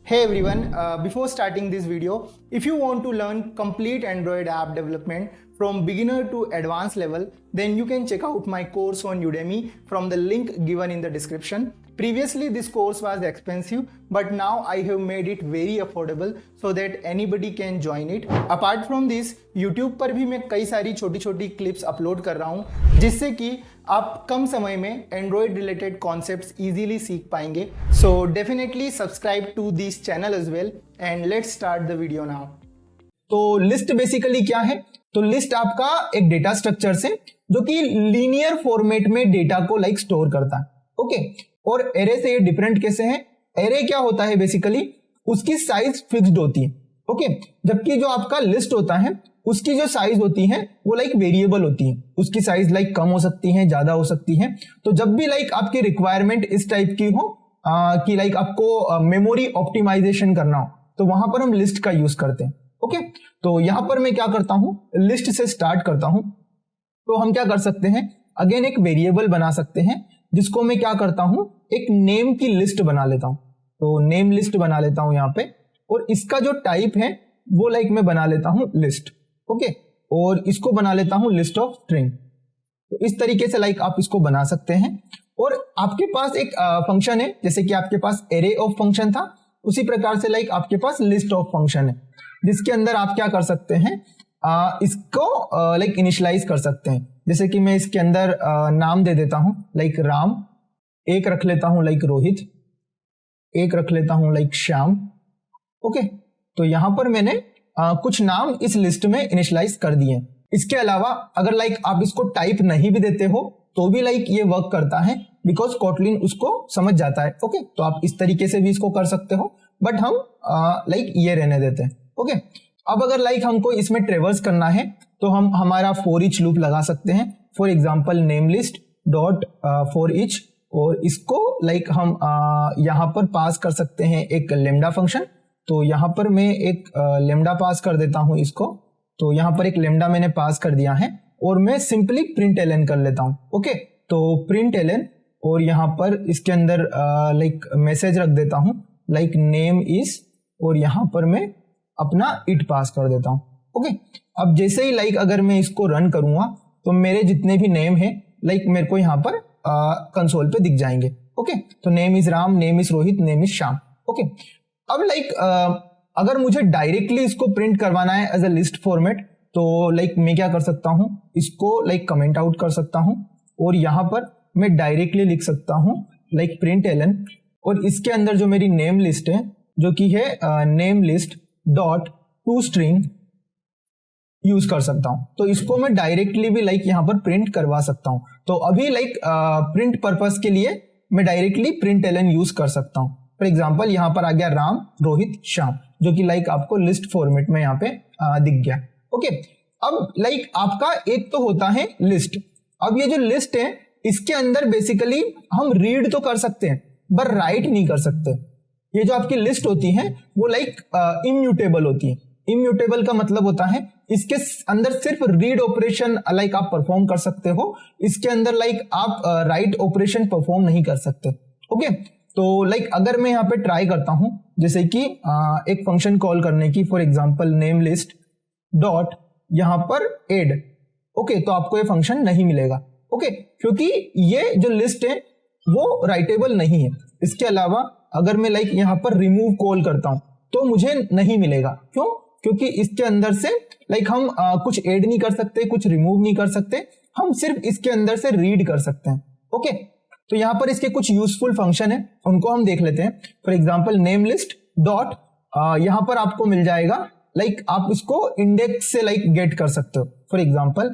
Hey everyone, before starting this video, if you want to learn complete Android app development from beginner to advanced level, then you can check out my course on Udemy from the link given in the description. Previously this course was expensive, but now I have made it very affordable so that anybody can join it. Apart from this, YouTube पर भी मैं कई सारी छोटी छोटी clips upload कर रहा हूँ जिससे कि आप कम समय में Android related concepts easily सीख पाएंगे. So definitely subscribe to this channel as well and let's start the video now. तो लिस्ट बेसिकली क्या है? तो लिस्ट आपका एक डेटा स्ट्रक्चर से जो कि लीनियर फॉर्मेट में डेटा को स्टोर करता है. ओके, और एरे से ये डिफरेंट कैसे है? एरे क्या होता है बेसिकली, उसकी साइज फिक्स्ड होती है. ओके, जबकि जो आपका लिस्ट होता है उसकी जो साइज होती है वो वेरिएबल होती है. उसकी साइज कम हो सकती है, ज्यादा हो सकती है. तो जब भी आपकी रिक्वायरमेंट इस टाइप की हो कि आपको मेमोरी ऑप्टिमाइजेशन करना हो तो वहां पर हम लिस्ट का यूज करते हैं. ओके, तो यहां पर मैं क्या करता हूं, लिस्ट से स्टार्ट करता हूं. तो हम क्या कर सकते हैं, अगेन एक वेरिएबल बना सकते हैं जिसको मैं क्या करता हूं, एक नेम की लिस्ट बना लेता हूं. तो नेम लिस्ट बना लेता हूं यहां पे, और इसका जो टाइप है वो मैं बना लेता हूं लिस्ट. ओके, और इसको बना लेता हूं लिस्ट ऑफ स्ट्रिंग. तो इस तरीके से आप इसको बना सकते हैं. और आपके पास एक फंक्शन है, जैसे कि आपके पास एरे ऑफ फंक्शन था, उसी प्रकार से आपके पास लिस्ट ऑफ फंक्शन है जिसके अंदर आप क्या कर सकते हैं, इसको इनिशियलाइज कर सकते हैं. जैसे कि मैं इसके अंदर नाम दे देता हूं राम, एक रख लेता हूं रोहित, एक रख लेता हूं श्याम. ओके, तो यहां पर मैंने कुछ नाम इस लिस्ट में इनिशियलाइज कर दिए. इसके अलावा अगर आप इसको टाइप नहीं भी देते हो तो भी ये वर्क करता है, बिकॉज कोटलिन उसको समझ जाता है. ओके, तो आप इस तरीके से भी इसको कर सकते हो, बट हम ये रहने देते हैं. ओके, अब अगर हमको इसमें ट्रेवर्स करना है तो हम हमारा फॉर ईच लूप लगा सकते हैं. For example name list dot for each, और इसको हम यहाँ पर पास कर सकते हैं एक लेमडा फंक्शन. तो यहाँ पर मैं एक लेमडा पास कर देता हूँ इसको. तो यहाँ पर एक लेमडा मैंने पास कर दिया है और मैं सिंपली प्रिंट एलन कर लेता हूँ. ओके, तो प्रिंट एलन, और यहाँ पर इसके अंदर मैसेज रख देता हूँ नेम इज, और यहाँ पर मैं अपना इट पास कर देता हूँ. ओके, अब जैसे ही अगर मैं इसको रन करूंगा तो मेरे जितने भी नेम है मेरे को यहाँ पर कंसोल पे दिख जाएंगे. ओके, तो name is Ram, name is Rohit, name is Shyam. Okay, अब अगर मुझे डायरेक्टली इसको प्रिंट करवाना है एज अ लिस्ट फॉर्मेट तो मैं क्या कर सकता हूँ, इसको कमेंट आउट कर सकता हूँ, और यहाँ पर मैं डायरेक्टली लिख सकता हूँ प्रिंट एलन, और इसके अंदर जो मेरी नेम लिस्ट है जो कि है name list dot to string use कर सकता हूं. तो इसको मैं डायरेक्टली भी यहाँ पर प्रिंट करवा सकता हूं. तो अभी प्रिंट पर्पस के लिए मैं डायरेक्टली प्रिंट एलन यूज कर सकता हूं. फॉर एग्जांपल यहाँ पर आ गया राम, रोहित, श्याम, जो कि आपको लिस्ट फॉर्मेट में यहाँ पे दिख गया. ओके, अब आपका एक तो होता है लिस्ट. अब ये जो लिस्ट है इसके अंदर बेसिकली हम रीड तो कर सकते हैं पर राइट नहीं कर सकते. ये जो आपकी लिस्ट होती है वो इम्यूटेबल होती है. इम्यूटेबल का मतलब होता है इसके अंदर सिर्फ रीड ऑपरेशन आप परफॉर्म कर सकते हो, इसके अंदर आप राइट ऑपरेशन परफॉर्म नहीं कर सकते. ओके, तो अगर मैं यहाँ पे ट्राई करता हूं जैसे कि एक फंक्शन कॉल करने की, for example name list dot यहाँ पर एड. ओके, तो आपको ये फंक्शन नहीं मिलेगा. ओके, क्योंकि ये जो लिस्ट है वो राइटेबल नहीं है. इसके अलावा अगर मैं यहाँ पर रिमूव कॉल करता हूं तो मुझे नहीं मिलेगा. क्यों? क्योंकि इसके अंदर से हम कुछ ऐड नहीं कर सकते, कुछ रिमूव नहीं कर सकते, हम सिर्फ इसके अंदर से रीड कर सकते हैं. ओके, तो यहाँ पर इसके कुछ यूजफुल फंक्शन है, उनको हम देख लेते हैं. For example name list dot, यहाँ पर आपको मिल जाएगा आप इसको इंडेक्स से गेट कर सकते हो. फॉर एग्जांपल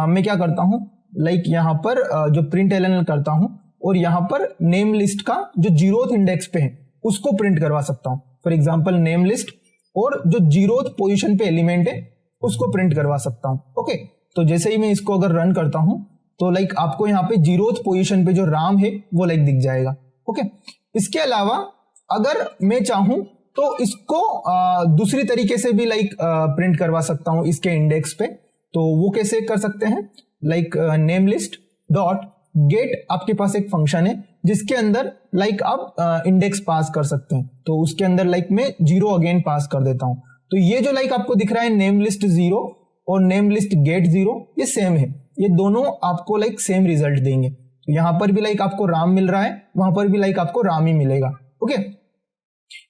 मैं क्या करता हूँ, यहाँ पर जो प्रिंट एलन करता हूँ और यहाँ पर नेम लिस्ट का जो 0th इंडेक्स पे है उसको प्रिंट करवा सकता हूँ. फॉर एग्जांपल नेम लिस्ट और जो 0th पोजीशन पे एलिमेंट है उसको प्रिंट करवा सकता हूँ. ओके, तो जैसे ही मैं इसको अगर रन करता हूँ तो आपको यहाँ पे 0th पोजीशन पे जो राम है वो दिख जाएगा. ओके, इसके अलावा अगर मैं चाहूं तो इसको दूसरी तरीके से भी प्रिंट करवा सकता हूँ इसके इंडेक्स पे. तो वो कैसे कर सकते हैं, नेम लिस्ट डॉट गेट आपके पास एक फंक्शन है जिसके अंदर लाइक आप इंडेक्स पास कर सकते हैं। तो उसके अंदर लाइक मैं 0 अगेन पास कर देता हूं। तो ये जो लाइक आपको दिख रहा है नेम लिस्ट 0 और नेम लिस्ट गेट 0, ये सेम है, ये दोनों आपको लाइक सेम रिजल्ट देंगे। तो यहां पर भी लाइक आपको राम मिल रहा है, वहां पर भी लाइक आपको राम ही मिलेगा। ओके,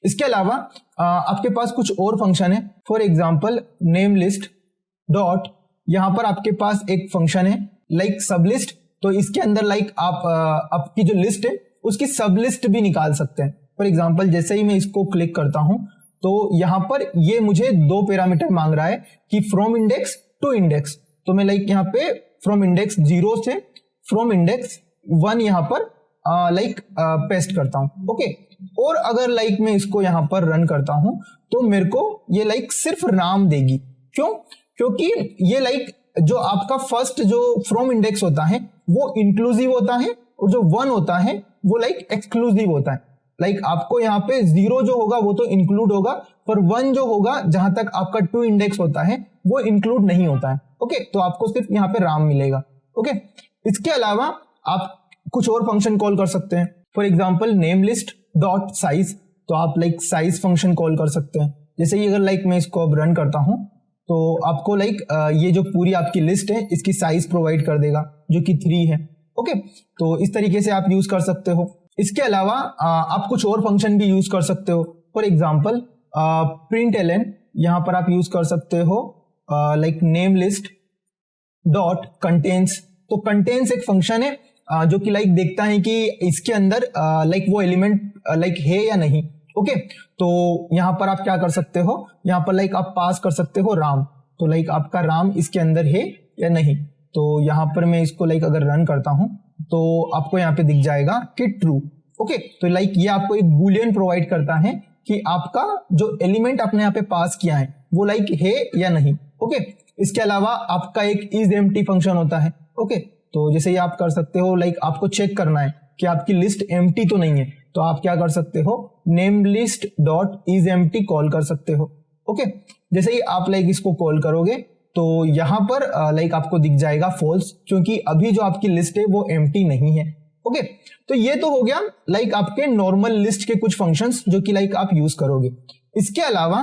इसके अलावा आपके पास कुछ और फंक्शन है। For example name list dot, यहां पर आपके पास एक फंक्शन है लाइक सब लिस्ट। तो इसके अंदर लाइक आप आपकी जो लिस्ट है उसकी सब लिस्ट भी निकाल सकते हैं। फॉर एग्जाम्पल जैसे ही मैं इसको क्लिक करता हूं तो यहां पर ये मुझे 2 पैरामीटर मांग रहा है कि फ्रॉम इंडेक्स टू इंडेक्स। तो मैं लाइक यहाँ पे फ्रॉम इंडेक्स 0 से फ्रॉम इंडेक्स 1 यहां पर लाइक पेस्ट करता हूं। ओके, और अगर लाइक मैं इसको यहां पर रन करता हूं तो मेरे को ये लाइक सिर्फ राम देगी। क्यों? क्योंकि ये लाइक जो आपका फर्स्ट जो फ्रॉम इंडेक्स होता है वो इंक्लूसिव होता है और जो 1 होता है वो लाइक एक्सक्लूसिव होता है। लाइक आपको यहाँ पे 0 जो होगा वो तो इंक्लूड होगा, पर 1 जो होगा जहां तक आपका 2 इंडेक्स होता है वो इंक्लूड नहीं होता है। ओके, तो आपको सिर्फ यहाँ पे राम मिलेगा। ओके, इसके अलावा आप कुछ और फंक्शन कॉल कर सकते हैं। For example name list dot size, तो आप लाइक साइज फंक्शन कॉल कर सकते हैं। जैसे ही अगर लाइक मैं इसको अब रन करता हूं तो आपको लाइक ये जो पूरी आपकी लिस्ट है इसकी साइज प्रोवाइड कर देगा जो कि 3 है। ओके, तो इस तरीके से आप यूज कर सकते हो। इसके अलावा आप कुछ और फंक्शन भी यूज कर सकते हो। फॉर एग्जाम्पल println, यहां पर आप यूज कर सकते हो like name list dot contains. तो कंटेन्स एक फंक्शन है जो कि लाइक देखता है कि इसके अंदर लाइक वो एलिमेंट लाइक है या नहीं। ओके, तो यहां पर आप क्या कर सकते हो, यहां पर लाइक आप पास कर सकते हो राम। तो लाइक आपका राम इसके अंदर है या नहीं। तो यहां पर मैं इसको लाइक अगर रन करता हूं तो आपको यहाँ पे दिख जाएगा कि ट्रू। ओके, तो लाइक ये आपको एक बूलियन प्रोवाइड करता है कि आपका जो एलिमेंट आपने यहाँ पे पास किया है वो लाइक है या नहीं। ओके, इसके अलावा आपका एक इज एम्प्टी फंक्शन होता है। ओके, तो जैसे ये आप कर सकते हो लाइक आपको चेक करना है कि आपकी लिस्ट एम्प्टी तो नहीं है, तो आप क्या कर सकते हो, name list dot is empty call कर सकते हो। ओके, जैसे ही आप लाइक इसको कॉल करोगे तो यहां पर लाइक आपको दिख जाएगा फॉल्स, क्योंकि अभी जो आपकी लिस्ट है वो एम्प्टी नहीं है। ओके, तो ये तो हो गया लाइक आपके नॉर्मल लिस्ट के कुछ फंक्शंस जो कि लाइक आप यूज करोगे। इसके अलावा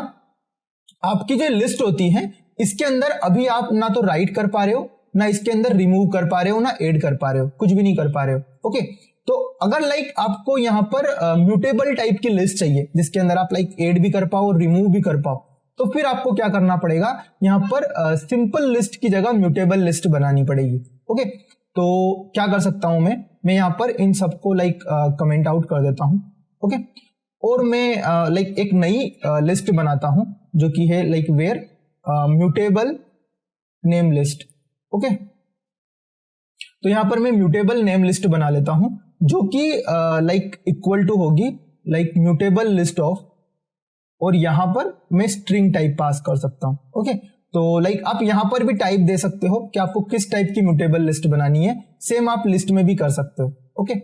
आपकी जो लिस्ट होती है इसके अंदर अभी आप ना तो राइट कर पा रहे हो, ना इसके अंदर रिमूव कर पा रहे हो, ना ऐड कर पा रहे हो, कुछ भी नहीं कर पा रहे हो। ओके, तो अगर लाइक आपको यहाँ पर म्यूटेबल टाइप की लिस्ट चाहिए जिसके अंदर आप लाइक ऐड भी कर पाओ और रिमूव भी कर पाओ, तो फिर आपको क्या करना पड़ेगा, यहाँ पर सिंपल लिस्ट की जगह म्यूटेबल लिस्ट बनानी पड़ेगी। ओके, तो क्या कर सकता हूं मैं यहाँ पर इन सबको लाइक कमेंट आउट कर देता हूं। ओके, और मैं लाइक एक नई लिस्ट बनाता हूं जो कि है like where mutable name list. Okay, तो यहां पर मैं म्यूटेबल नेम लिस्ट बना लेता हूं जो कि लाइक इक्वल टू होगी लाइक म्यूटेबल लिस्ट ऑफ, और यहां पर मैं स्ट्रिंग टाइप पास कर सकता हूं। ओके, तो लाइक आप यहां पर भी टाइप दे सकते हो कि आपको किस टाइप की म्यूटेबल लिस्ट बनानी है, सेम आप लिस्ट में भी कर सकते हो। ओके,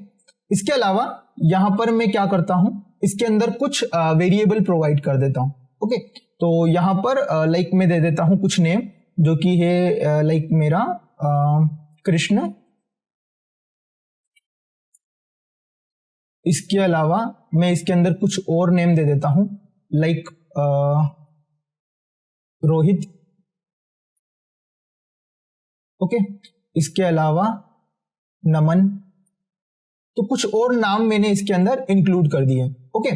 इसके अलावा यहां पर मैं क्या करता हूं, इसके अंदर कुछ वेरिएबल प्रोवाइड कर देता हूं। ओके, तो यहां पर लाइक मैं दे देता हूं कुछ नेम जो कि है लाइक मेरा कृष्ण। इसके अलावा मैं इसके अंदर कुछ और नेम दे देता हूं लाइक रोहित। ओके, इसके अलावा नमन। तो कुछ और नाम मैंने इसके अंदर इंक्लूड कर दिए। ओके,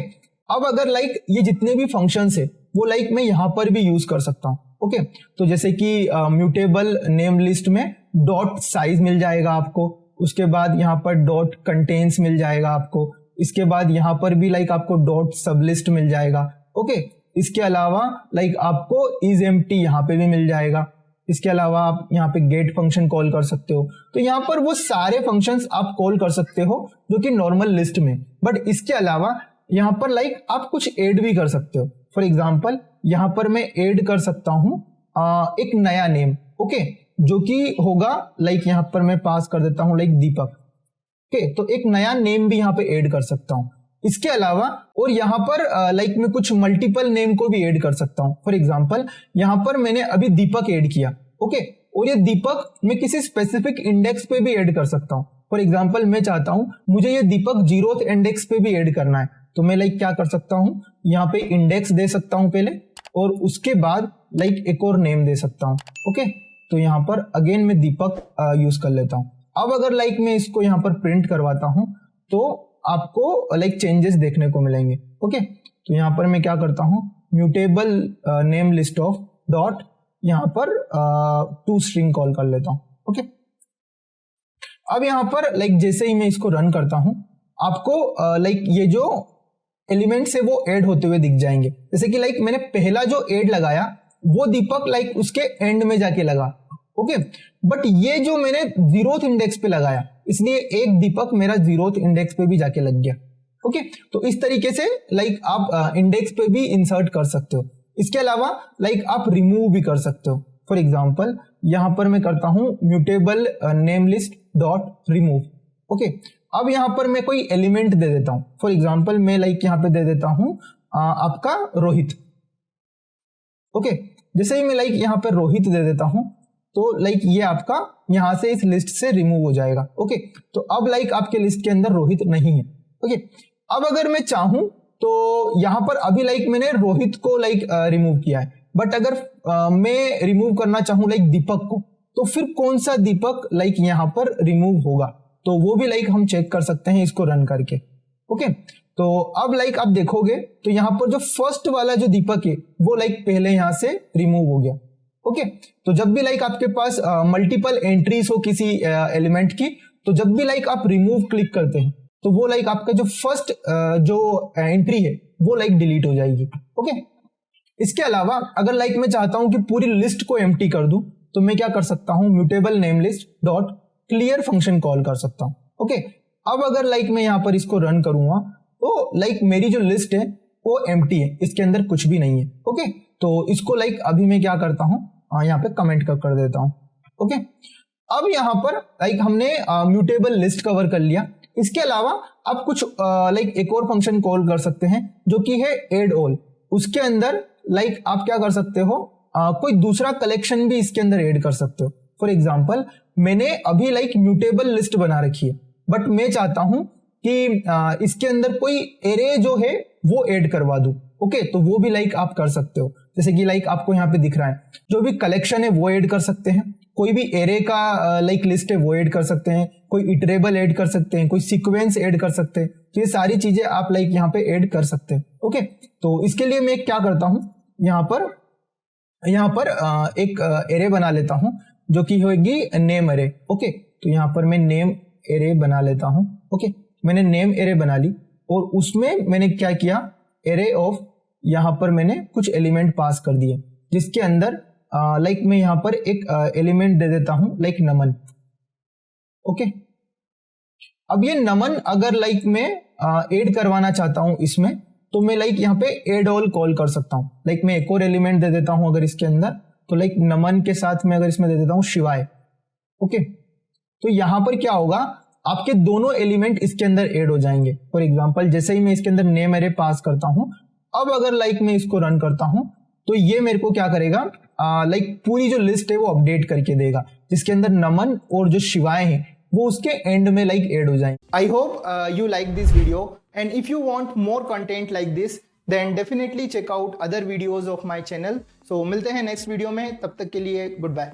अब अगर लाइक ये जितने भी फंक्शंस है वो लाइक मैं यहां पर भी यूज कर सकता हूं। ओके, तो जैसे कि म्यूटेबल नेम लिस्ट में डॉट साइज मिल जाएगा आपको, उसके बाद यहाँ पर डॉट कंटेन्स मिल जाएगा आपको, इसके बाद यहाँ पर भी लाइक आपको डॉट सब लिस्ट मिल जाएगा। ओके, इसके अलावा लाइक आपको इज एम्प्टी यहाँ पे भी मिल जाएगा। इसके अलावा आप यहाँ पे गेट फंक्शन कॉल कर सकते हो। तो यहाँ पर वो सारे फंक्शंस आप कॉल कर सकते हो जो कि नॉर्मल लिस्ट में, बट इसके अलावा यहाँ पर लाइक आप कुछ ऐड भी कर सकते हो। फॉर एग्जाम्पल यहाँ पर मैं ऐड कर सकता हूँ एक नया नेम। ओके, जो कि होगा लाइक यहाँ पर मैं पास कर देता हूँ लाइक दीपक। ओके, तो एक नया नेम भी यहाँ पे ऐड कर सकता हूँ। इसके अलावा और यहाँ पर लाइक मैं कुछ मल्टीपल नेम को भी ऐड कर सकता हूँ। फॉर एग्जांपल यहाँ पर मैंने अभी दीपक ऐड किया। ओके, और ये दीपक मैं किसी स्पेसिफिक इंडेक्स पे भी ऐड कर सकता हूँ। फॉर एग्जाम्पल मैं चाहता हूं मुझे ये दीपक 0th इंडेक्स पे भी ऐड करना है, तो मैं लाइक क्या कर सकता हूं, यहाँ पे इंडेक्स दे सकता हूं पहले, और उसके बाद लाइक एक और नेम दे सकता हूं। ओके, तो यहाँ पर अगेन मैं दीपक यूज कर लेता हूं। अब अगर लाइक मैं इसको यहाँ पर प्रिंट करवाता हूं तो आपको लाइक चेंजेस देखने को मिलेंगे। ओके, तो यहाँ पर मैं क्या करता हूं, mutable name list of dot यहाँ पर टू स्ट्रिंग कॉल कर लेता हूं। ओके, अब यहाँ पर लाइक जैसे ही मैं इसको रन करता हूं आपको लाइक ये जो एलिमेंट्स है वो ऐड होते हुए दिख जाएंगे। जैसे कि लाइक मैंने पहला जो ऐड लगाया वो दीपक लाइक उसके एंड में जाके लगा। ओके, बट ये जो मैंने 0th इंडेक्स पे लगाया इसलिए एक दीपक मेरा 0th इंडेक्स पे भी जाके लग गया। ओके, तो इस तरीके से लाइक आप इंडेक्स पे भी इंसर्ट कर सकते हो। इसके अलावा लाइक आप रिमूव भी कर सकते हो। फॉर एग्जाम्पल यहां पर मैं करता हूं mutable name list dot remove. Okay, अब यहां पर मैं कोई एलिमेंट दे देता हूं। फॉर एग्जाम्पल मैं लाइक यहां पे दे देता हूं आपका रोहित। ओके, जैसे ही मैं लाइक यहां पर रोहित दे देता हूं तो लाइक ये आपका यहां से इस लिस्ट से रिमूव हो जाएगा। ओके, तो अब लाइक आपके लिस्ट के अंदर रोहित नहीं है। ओके, अब अगर मैं चाहूं तो यहां पर अभी लाइक मैंने रोहित को लाइक रिमूव किया है, बट अगर मैं रिमूव करना चाहूं लाइक दीपक को, तो फिर कौन सा दीपक लाइक यहां पर रिमूव होगा, तो वो भी लाइक हम चेक कर सकते हैं इसको रन करके। ओके, तो अब लाइक आप देखोगे तो यहां पर जो फर्स्ट वाला जो दीपक है वो लाइक पहले यहां से रिमूव हो गया। ओके, तो जब भी लाइक आपके पास मल्टीपल एंट्रीज हो किसी एलिमेंट की, तो जब भी लाइक आप रिमूव क्लिक करते हैं तो वो लाइक आपका जो फर्स्ट जो एंट्री है वो लाइक डिलीट हो जाएगी। ओके, इसके अलावा अगर लाइक मैं चाहता हूं कि पूरी लिस्ट को एम्प्टी कर दूं तो मैं क्या कर सकता हूं, mutable name list dot clear function call कर सकता हूं। ओके, अब अगर लाइक मैं यहां पर इसको रन करूंगा तो लाइक मेरी जो लिस्ट है वो एम्प्टी है, इसके अंदर कुछ भी नहीं है। ओके, तो इसको लाइक अभी मैं क्या करता हूं, यहाँ पे कमेंट कर देता हूं। ओके, अब यहां पर लाइक हमने म्यूटेबल लिस्ट कवर कर लिया। इसके अलावा आप कुछ लाइक एक और फंक्शन कॉल कर सकते हैं जो कि है एड ऑल। उसके अंदर लाइक आप क्या कर सकते हो, कोई दूसरा कलेक्शन भी इसके अंदर ऐड कर सकते हो। फॉर एग्जाम्पल मैंने अभी लाइक म्यूटेबल लिस्ट बना रखी है, बट मैं चाहता हूं कि इसके अंदर कोई एरे जो है वो ऐड करवा दूं। ओके, तो वो भी लाइक आप कर सकते हो। जैसे कि लाइक आपको यहाँ पे दिख रहा है जो भी कलेक्शन है वो ऐड कर सकते हैं, कोई भी एरे का लाइक लिस्ट है वो ऐड कर सकते हैं, कोई इटरेबल ऐड कर सकते हैं, कोई सीक्वेंस ऐड कर सकते हैं। तो ये सारी चीजें आप लाइक यहाँ पे ऐड कर सकते हैं। ओके, तो इसके लिए मैं क्या करता हूँ, यहाँ पर एक एरे बना लेता हूँ जो कि होगी नेम एरे। ओके, तो यहाँ पर मैं नेम एरे बना लेता हूँ। ओके, मैंने नेम एरे बना ली और उसमें मैंने क्या किया, एरे ऑफ यहाँ पर मैंने कुछ एलिमेंट पास कर दिए, जिसके अंदर लाइक मैं यहाँ पर एक एलिमेंट दे देता हूं लाइक नमन। ओके, अब ये नमन अगर लाइक मैं ऐड करवाना चाहता हूं इसमें, तो मैं लाइक यहाँ पे एड ऑल कॉल कर सकता हूं। लाइक मैं एक और एलिमेंट दे देता हूं अगर इसके अंदर, तो लाइक नमन के साथ मैं अगर इसमें दे देता हूं शिवाय। ओके, तो यहां पर क्या होगा, आपके दोनों एलिमेंट इसके अंदर ऐड हो जाएंगे। फॉर एग्जांपल जैसे ही मैं इसके अंदर नेम एरे पास करता हूं, अब अगर लाइक मैं इसको रन करता हूं तो ये मेरे को क्या करेगा, लाइक पूरी जो लिस्ट है वो अपडेट करके देगा, जिसके अंदर नमन और जो शिवाय हैं वो उसके एंड में लाइक ऐड हो जाएंगे। I hope you like this video and if you want more content like this then definitely check out other videos of my channel. So मिलते हैं नेक्स्ट वीडियो में, तब तक के लिए गुड बाय।